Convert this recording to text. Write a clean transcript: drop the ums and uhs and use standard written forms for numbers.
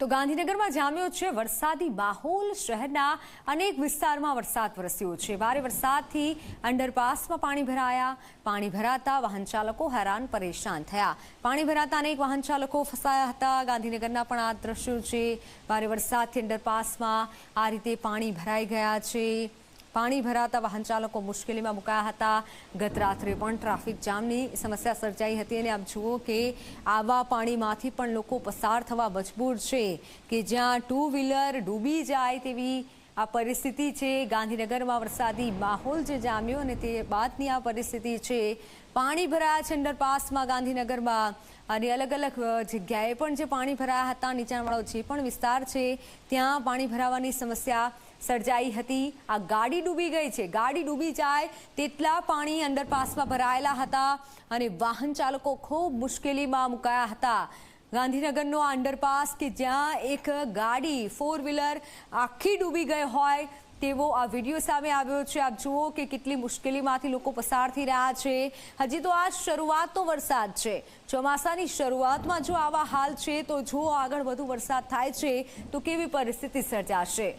તો ગાંધીનગરમાં જામ્યો છે વરસાદી માહોલ। શહેરના અનેક વિસ્તારમાં વરસાદ વરસ્યો છે। ભારે વરસાદથી અંડરપાસમાં પાણી ભરાયા। પાણી ભરાતા વાહન ચાલકો હેરાન પરેશાન થયા। પાણી ભરાતા અનેક વાહન ચાલકો ફસાયા હતા। ગાંધીનગરના પણ આ દ્રશ્યો છે। ભારે વરસાદથી અંડરપાસમાં આ રીતે પાણી ભરાઈ ગયા છે। પાણી ભરાતા વાહન ચાલકો મુશ્કેલીમાં મુકાયા હતા। ગત રાત્રે પણ ટ્રાફિક જામની સમસ્યા સર્જાઈ હતી અને આપ જુઓ કે આવા પાણીમાંથી પણ લોકો પસાર થવા મજબૂર છે કે જ્યાં ટુ વ્હીલર ડૂબી જાય તેવી આ પરિસ્થિતિ છે। ગાંધીનગરમાં વરસાદી માહોલ જે જામ્યો અને તે બાદની આ પરિસ્થિતિ છે। પાણી ભરાયા છે અંડરપાસમાં ગાંધીનગરમાં અને અલગ અલગ જગ્યાએ પણ જે પાણી ભરાયા હતા નીચાણવાળો જે પણ વિસ્તાર છે ત્યાં પાણી ભરાવાની સમસ્યા સર્જાઈ હતી। આ ગાડી ડૂબી ગઈ છે। ગાડી ડૂબી જાય તેટલા પાણી અંડરપાસમાં ભરાયેલા હતા અને વાહન ચાલકો ખૂબ મુશ્કેલીમાં મુકાયા હતા। ગાંધીનગરનો આ અંડરપાસ કે જ્યાં એક ગાડી ફોર વ્હીલર આખી ડૂબી ગઈ હોય તેવો આ વિડીયો સામે આવ્યો છે। આપ જુઓ કે કેટલી મુશ્કેલીમાંથી લોકો પસાર થઈ રહ્યા છે। હજી તો આ શરૂઆતનો વરસાદ છે। ચોમાસાની શરૂઆતમાં જો આવા હાલ છે તો જો આગળ વધુ વરસાદ થાય છે તો કેવી પરિસ્થિતિ સર્જાશે।